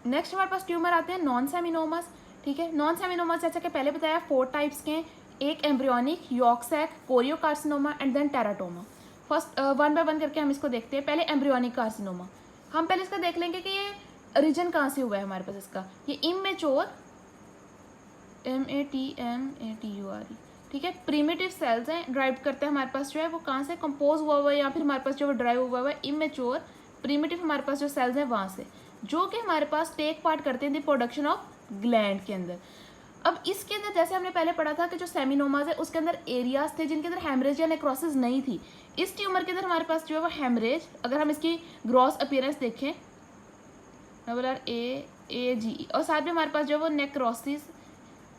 Next हमारे पास tumour आते हैं नॉन सेमिनोमस, ठीक है। नॉन सेमिनोमस जैसा कि पहले बताया 4 टाइप्स के हैं, एक embryonic, yolk sac, choriocarcinoma and then teratoma. First one by one करके हम इसको देखते हैं। पहले एम्ब्रियोनिक कार्सिनोमा, हम पहले इसका देख लेंगे कि ये रीजन कहाँ से हुआ है हमारे पास इसका। ये इमेच्योर, MATMATURE, ठीक है, प्रीमिटिव सेल्स हैं, ड्राइव करते हैं हमारे पास जो है वो कहाँ से, कंपोज हुआ है या फिर हमारे पास जो वो ड्राइव हुआ है इमेच्योर प्रीमिटिव हमारे पास जो सेल्स हैं वहाँ से, जो कि हमारे पास टेक पार्ट करते हैं द प्रोडक्शन ऑफ ग्लैंड के अंदर। अब इसके अंदर जैसे हमने पहले पढ़ा था कि जो सेमिनोमाज है उसके अंदर एरियाज थे जिनके अंदर हेमरेज या नेक्रोसिस नहीं थी। इस ट्यूमर के अंदर हमारे पास जो है वो हेमरेज, अगर हम इसकी ग्रॉस अपीयरेंस देखें AAGE, और साथ में हमारे पास जो है वो नेक्रोसिस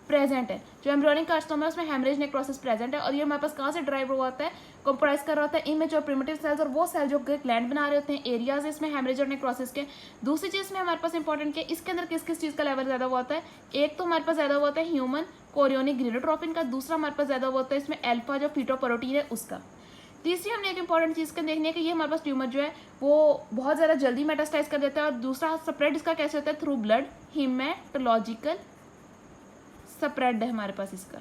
प्रेजेंट है। जो एम्ब्रियोनिक कार्सिनोमा है उसमें हेमरेज नेक्रोसिस प्रेजेंट है, और ये हमारे पास कहाँ से ड्राइव हुआ होता है, कंप्राइज कर रहा होता है इमेज और प्रिमिटिव सेल्स, और वो सेल जो ग्लैंड बना रहे होते हैं, एरियाज है इसमें हेमरेज और नेक्रोसिस के। दूसरी चीज़ में हमारे पास इंपॉर्टेंट क्या है, इसके अंदर किस किस चीज़ का लेवल ज़्यादा हुआ होता है, एक तो हमारे पास ज़्यादा हुआ होता है ह्यूमन कोरियोनिक ग्लिडोट्रोपिन का, दूसरा हमारे पास ज़्यादा हुआ होता है इसमें अल्फा जो फिटोप्रोटीन है उसका। तीसरी हमने एक इंपॉर्टेंट चीज़ का देखनी है कि ये हमारे पास ट्यूमर जो है वो बहुत ज़्यादा जल्दी मेटास्टाइज कर देता है, और दूसरा स्प्रेड इसका कैसे होता है, थ्रू ब्लड, हीमेटोलॉजिकल स्प्रेड है हमारे पास इसका।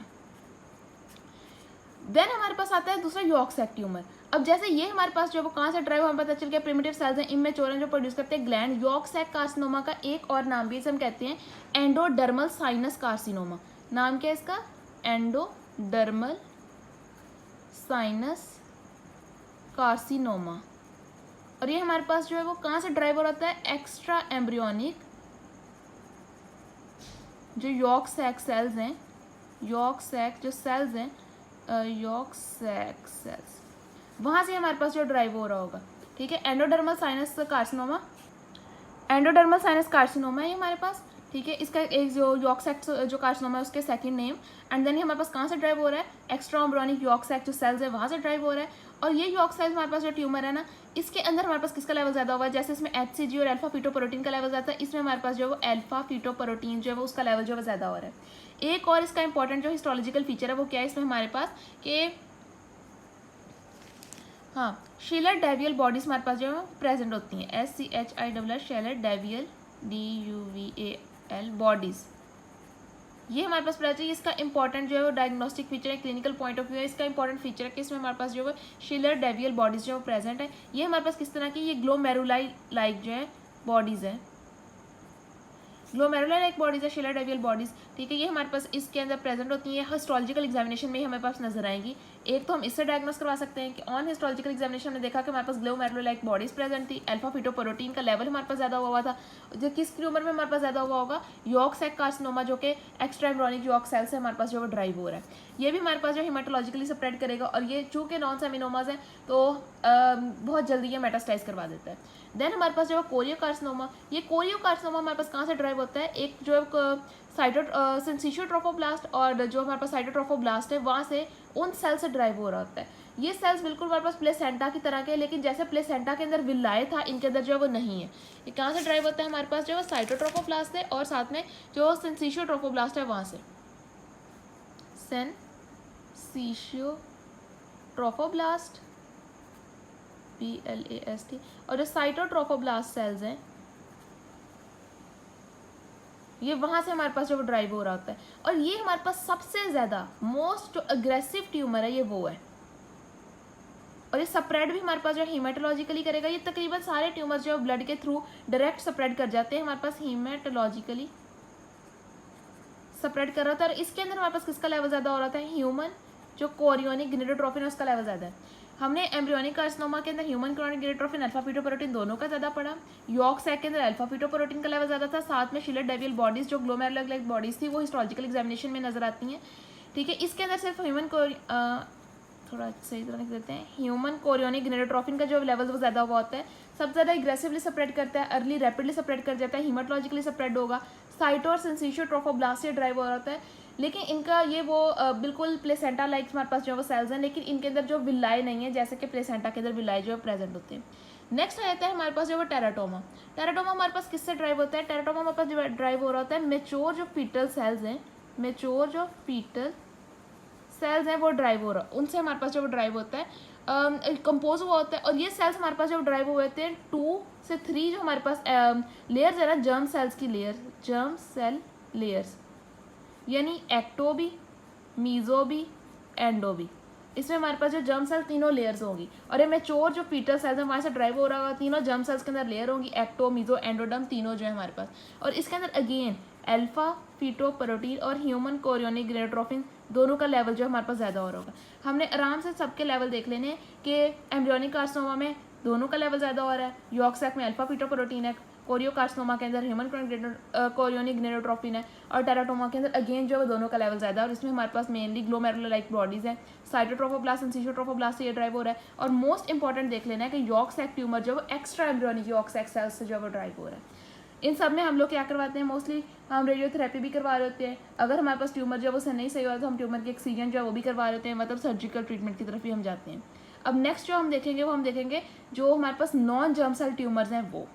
देन हमारे पास आता है दूसरा यॉर्क सैक ट्यूमर। अब जैसे ये हमारे पास जो वो कहाँ से ड्राइव हमें पता चल गया, प्रिमिटिव सेल्स हैं इमेच्योर हैं जो प्रोड्यूस करते हैं ग्लैंड। यॉर्क सैक कार्सिनोमा का एक और नाम भी हम कहते हैं एंडोडर्मल साइनस कार्सिनोमा। नाम क्या है इसका, एंडोडर्मल साइनस कार्सिनोमा। और ये हमारे पास जो है वो कहाँ से ड्राइव हो रहा है, एक्स्ट्रा एम्ब्रियोनिक जो यॉर्क सैक सेल्स हैं, यॉर्क सैक जो सेल्स हैं, यॉर्क सैक सेल्स, वहाँ से हमारे पास जो ड्राइव हो रहा होगा, ठीक है। Endodermal sinus carcinoma, endodermal sinus carcinoma है हमारे पास, ठीक है। इसका एक जो यॉर्क सैक जो कार्सिनोमा है उसके सेकंड नेम, एंड देन हमारे पास कहाँ से ड्राइव हो रहा है, एक्स्ट्रा एम्ब्रियोनिक यॉर्क सैक जो सेल्स है वहाँ से ड्राइव हो रहा है। और ये यॉर्क सेल्स हमारे पास जो ट्यूमर है ना, इसके अंदर हमारे पास किसका लेवल ज़्यादा हुआ है, जैसे इसमें HCG और अल्फा फिटोप्रोटीन का लेवल ज़्यादा है, इसमें हमारे पास जो है वो अल्फा फिटोप्रोटीन जो है वो उसका लेवल जो है ज़्यादा हो रहा है। एक और इसका इंपॉर्टेंट जो हिस्टोलॉजिकल फीचर है वो क्या है इसमें हमारे पास कि हाँ, शेलर डेवियल बॉडीज हमारे पास जो है प्रेजेंट होती हैं, SCHILL शेलर डेवियल DUVAL बॉडीज, ये हमारे पास प्रेजेंट है। इसका इंपॉर्टेंट जो है वो डायग्नोस्टिक फीचर है, क्लिनिकल पॉइंट ऑफ व्यू है, इसका इंपॉर्टेंट फीचर है कि इसमें हमारे पास जो है शेलर डेवियल बॉडीज जो है प्रेजेंट है। ये हमारे पास किस तरह की, ये ग्लोमेरुलाई लाइक जो है बॉडीज है, ग्लोमेरुलर लाइक बॉडीज है शेलर डेवियल बॉडीज, ठीक है। ये हमारे पास इसके अंदर प्रेजेंट होती हैं, हिस्टोलॉजिकल एग्जामिनेशन में ही हमारे पास नजर आएंगी। एक तो हम इससे डायग्नोस करवा सकते हैं कि ऑन हिस्टोलॉजिकल एग्जामिनेशन में देखा कि हमारे पास ग्लोमेरुलर लाइक बॉडीज प्रेजेंट थी, अल्फा फिटोप्रोटीन का लेवल हमारे पास ज़्यादा हुआ था। जो किस ट्यूमर में हमारे पास ज़्यादा हुआ होगा, यॉर्क सैक कार्सिनोमा जो कि एक्स्ट्रा एम्ब्रियोनिक यॉर्क सेल से हमारे पास जो है ड्राइव हो रहा है। ये भी हमारे पास जो हेमाटोलॉजिकली स्प्रेड करेगा, और ये चूँकि नॉन सेमिनोमाज है तो बहुत जल्दी ये मेटास्टाइज करवा देता है। देन हमारे पास जो है कोरियोकार्सिनोमा, ये कोरियोकार्सिनोमा हमारे पास कहाँ से ड्राइव होता है, एक जो है सिंसिशियोट्रोफोब्लास्ट और जो हमारे पास साइटोट्रोफोब्लास्ट है वहाँ से उन सेल से ड्राइव हो रहा होता है। ये सेल्स बिल्कुल हमारे पास प्लेसेंटा की तरह के, लेकिन जैसे प्लेसेंटा के अंदर विलाय था इनके अंदर जो है वो नहीं है। ये कहाँ से ड्राइव होता है हमारे पास जो है साइटोट्रोफोब्लास्ट है, और साथ में जो सिंसिशियोट्रोफोब्लास्ट है वहाँ से, सिंसिशियोट्रोफोब्लास्ट PLAST, और जो साइटोट्रोफोब्लास्ट सेल्स हैं ये वहाँ से हमारे पास जो ड्राइव हो रहा होता है। और ये हमारे पास सबसे ज़्यादा मोस्ट जो अग्रेसिव ट्यूमर है ये वो है, और ये स्प्रेड भी हमारे पास जो हीमेटोलॉजिकली करेगा। ये तकरीबन सारे ट्यूमर जो ब्लड के थ्रू डायरेक्ट स्प्रेड कर जाते हैं, हमारे पास हीमेटोलॉजिकली स्प्रेड कर रहा था। और इसके अंदर हमारे पास किसका लेवल ज़्यादा हो रहा था, ह्यूमन जो कोरियोनिक ग्लिडोट्रोपिन है उसका लेवल ज़्यादा है। हमने एम्ब्रियोनिक कार्सिनोमा के अंदर ह्यूमन कोरियोनिक ग्लिडोट्रोपिन अल्फा फिटोप्रोटीन दोनों का ज़्यादा पड़ा। यॉर्क सैक के अंदर अल्फा फिटोप्रोटीन का लेवल ज़्यादा था, साथ में शेलर डेवियल बॉडीज जो ग्लोमेरुलर लाइक बॉडीज थी वो हिस्टोलॉजिकल एग्जामिनेशन में नजर आती हैं, ठीक है। इसके अंदर सिर्फ ह्यूमन को थोड़ा सही तरह लिख देते हैं, ह्यूमन कोरियोनिक ग्लिडोट्रोपिन का जो लेवल वो ज़्यादा हुआ होता है, सबसे ज़्यादा एग्रेसिवली स्प्रेड करता है, अर्ली रैपिडली स्प्रेड कर जाता है, हीमेटोलॉजिकली स्प्रेड होगा, साइटो और सिंसिशियोट्रोफोब्लास्ट से ड्राइव हो रहा होता है। लेकिन इनका ये वो बिल्कुल प्लेसेंटा लाइक हमारे पास जो है वो सेल्स हैं, लेकिन इनके अंदर जो विलाय नहीं है जैसे कि प्लेसेंटा के अंदर विलाय जो है प्रेजेंट होते हैं। नेक्स्ट आ जाता है हमारे पास जो वो टेराटोमा। टेराटोमा हमारे पास किससे ड्राइव होता है, टेराटोमा हमारे पास ड्राइव हो रहा होता है मेच्योर जो फीटल सेल्स हैं, मेच्योर जो फीटल सेल्स हैं वो ड्राइव हो रहा, उनसे हमारे पास जब ड्राइव होता है कंपोज हुआ होता है, और ये सेल्स हमारे पास जब ड्राइव हुए होते हैं 2 से 3 जो हमारे पास लेयर्स है ना जर्म सेल्स की लेयर, जर्म सेल लेयर्स, यानी एक्टो भी, मीजो भी, एंडो भी, इसमें हमारे पास जो जर्म सेल तीनों लेयर्स होंगी, और ये मैच्योर जो फीटल सेल्स हैं वहाँ से ड्राइव हो रहा होगा, तीनों जर्म सेल्स के अंदर लेयर होंगी, एक्टो, मीजो, एंडोडर्म, तीनों जो है हमारे पास। और इसके अंदर अगेन अल्फा फीटोप्रोटीन और ह्यूमन कोरियोनिक गिनेटोट्रोफिन दोनों का लेवल जो हमारे पास ज़्यादा हो रहा होगा। हमने आराम से सबके लेवल देख लेने हैं कि एम्ब्रियोनिक कार्सिनोमा में दोनों का लेवल ज़्यादा हो रहा है, यॉर्क सैक में अल्फा फीटोप्रोटीन है, कोरियोकार्सिनोमा के अंदर ह्यूमन कोरियोनिक गिनेटोट्रोफिन है, और टेराटोमा के अंदर अगेन जो है दोनों का लेवल ज़्यादा है, और इसमें हमारे पास मेनली ग्लोमेरुलर लाइक बॉडीज़ हैं, साइटोट्रोफोब्लास्ट एंड सिशोट्रोफोब्लास्ट से ये ड्राइव हो रहा है। और मोस्ट इंपॉर्टेंट देख लेना है कि यॉर्क सैक ट्यूमर जो है extra embryonic yolk sac cells से जो है वो ड्राइव हो रहा है। इन सब में हम लोग क्या करवाते हैं, मोस्टली हम रेडियोथेरेपी भी करवा रहे होते हैं। अगर हमारे पास ट्यूमर जो है वो नहीं सही हुआ तो हम ट्यूमर की एक्सीजन जो है वो भी करवा रहे होते हैं, मतलब सर्जिकल ट्रीटमेंट की तरफ ही हम जाते हैं। अब नेक्स्ट जो हम देखेंगे वो हम देखेंगे जो हमारे पास नॉन जर्म सेल ट्यूमर्स हैं वो